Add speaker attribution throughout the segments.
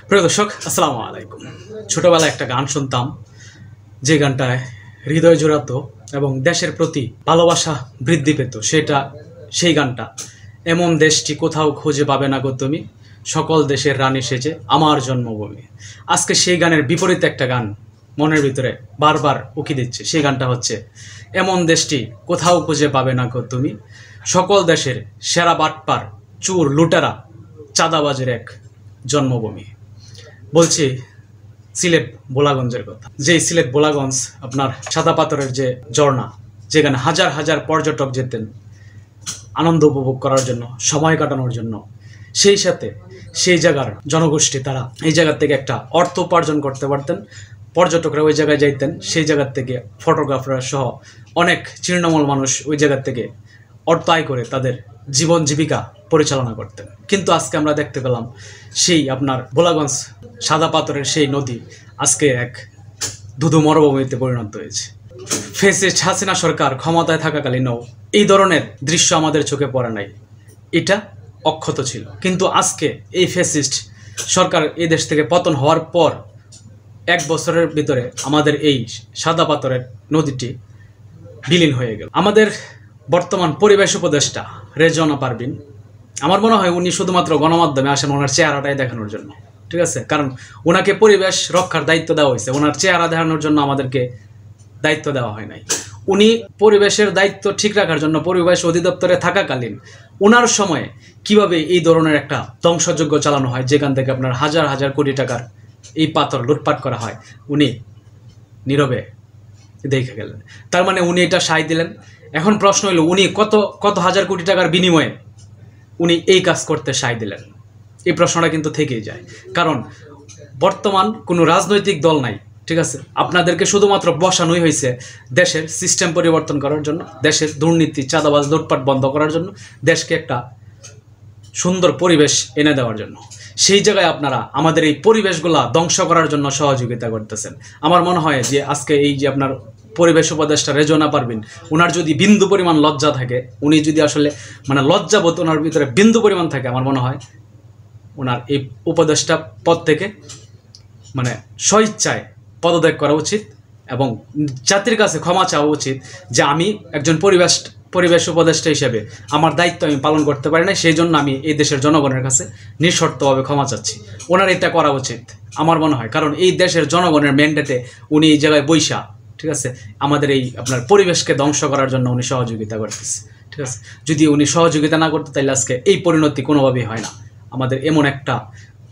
Speaker 1: প্রিয় দর্শক, আসসালামু আলাইকুম। ছোটবেলায় একটা গান শুনতাম, যে গানটায় হৃদয় জোড়াতো এবং দেশের প্রতি ভালোবাসা বৃদ্ধি পেত। সেই গানটা, এমন দেশটি কোথাও খুঁজে পাবে না গো তুমি, সকল দেশের রানী সেজে আমার জন্মভূমি। আজকে সেই গানের বিপরীতে একটা গান মনের ভিতরে বারবার উকি দিচ্ছে। সেই গানটা হচ্ছে, এমন দেশটি কোথাও খুঁজে পাবে না গো তুমি, সকল দেশের সেরা বাটপার চুর লুটেরা চাঁদাবাজের এক জন্মভূমি। বলছি সিলেট বোলাগঞ্জের কথা। যেই সিলেট বোলাগঞ্জ আপনার সাদা পাথরের যে ঝর্ণা, যেখানে হাজার হাজার পর্যটক যেতেন আনন্দ উপভোগ করার জন্য, সময় কাটানোর জন্য। সেই সাথে সেই জায়গার জনগোষ্ঠী, তারা এই জায়গার থেকে একটা অর্থ উপার্জন করতে পারতেন। পর্যটকরা ওই জায়গায় যাইতেন, সেই জায়গার থেকে ফটোগ্রাফার সহ অনেক তৃণমূল মানুষ ওই জায়গার থেকে অর্থ আয় করে তাদের জীবন জীবিকা পরিচালনা করতেন। কিন্তু আজকে আমরা দেখতে পেলাম সেই আপনার বোলাগঞ্জ সাদা পাথরের সেই নদী আজকে এক ধুধু মরুভূমিতে পরিণত হয়েছে। ফ্যাসিস্ট হাসিনা সরকার ক্ষমতায় থাকাকালীনও এই ধরনের দৃশ্য আমাদের চোখে পড়ে নাই, এটা অক্ষত ছিল। কিন্তু আজকে এই ফ্যাসিস্ট সরকার এই দেশ থেকে পতন হওয়ার পর 1 বছরের ভিতরে আমাদের এই সাদা পাথরের নদীটি বিলীন হয়ে গেল। আমাদের বর্তমান পরিবেশ উপদেষ্টা রেজওয়ানা পারভীন, আমার মনে হয় উনি শুধুমাত্র গণমাধ্যমে আসেন ওনার চেহারাটাই দেখানোর জন্য, ঠিক আছে? কারণ ওনাকে পরিবেশ রক্ষার দায়িত্ব দেওয়া হয়েছে, ওনার চেহারা দেখানোর জন্য আমাদেরকে দায়িত্ব দেওয়া হয় নাই। উনি পরিবেশের দায়িত্ব ঠিক রাখার জন্য পরিবেশ অধিদপ্তরে থাকাকালীন ওনার সময়ে কিভাবে এই ধরনের একটা ধ্বংসযজ্ঞ চালানো হয়, যেখান থেকে আপনার হাজার হাজার কোটি টাকার এই পাথর লুটপাট করা হয়, উনি নীরবে দেখে গেলেন। তার মানে উনি এটা সায় দিলেন। এখন প্রশ্ন হলো, উনি কত কত হাজার কোটি টাকার বিনিময়ে উনি এই কাজ করতে সায় দিলেন? এই প্রশ্নটা কিন্তু থেকেই যায়। কারণ বর্তমান কোনো রাজনৈতিক দল নাই, ঠিক আছে? আপনাদেরকে শুধুমাত্র বসানোই হয়েছে দেশের সিস্টেম পরিবর্তন করার জন্য, দেশের দুর্নীতি চাঁদাবাজ লুটপাট বন্ধ করার জন্য, দেশকে একটা সুন্দর পরিবেশ এনে দেওয়ার জন্য। সেই জায়গায় আপনারা আমাদের এই পরিবেশগুলা ধ্বংস করার জন্য সহযোগিতা করতেছেন। আমার মনে হয় যে আজকে এই যে আপনার পরিবেশ উপদেষ্টা রেজওয়ানা পারভীন, ওনার যদি বিন্দু পরিমাণ লজ্জা থাকে, উনি যদি আসলে লজ্জাবোধ ওনার ভিতরে বিন্দু পরিমাণ থাকে, আমার মনে হয় ওনার এই উপদেষ্টা পদ থেকে স্বইচ্ছায় পদত্যাগ করা উচিত এবং জাতির কাছে ক্ষমা চাওয়া উচিত যে আমি একজন পরিবেশ উপদেষ্টা হিসেবে আমার দায়িত্ব আমি পালন করতে পারি না, সেই জন্য আমি এই দেশের জনগণের কাছে নিঃশর্তভাবে ক্ষমা চাচ্ছি। ওনার এটা করা উচিত আমার মনে হয়। কারণ এই দেশের জনগণের ম্যান্ডেটে উনি এই জায়গায় বৈশা, ঠিক আছে, আমাদের এই আপনার পরিবেশকে ধ্বংস করার জন্য উনি সহযোগিতা করতেছে, ঠিক আছে? যদি উনি সহযোগিতা না করতে, তাহলে আজকে এই পরিণতি কোনোভাবেই হয় না। আমাদের এমন একটা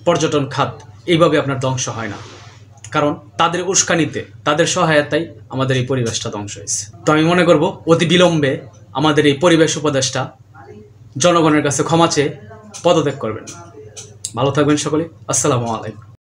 Speaker 1: পর্যটন খাত এইভাবে আপনার ধ্বংস হয় না, কারণ তাদের উস্কানিতে, তাদের সহায়তায় আমাদের এই পরিবেশটা ধ্বংস হয়েছে। তো আমি মনে করব অতি বিলম্বে আমাদের এই পরিবেশ উপদেষ্টা জনগণের কাছে ক্ষমা চেয়ে পদত্যাগ করবেন। ভালো থাকবেন সকলে। আসসালামু আলাইকুম।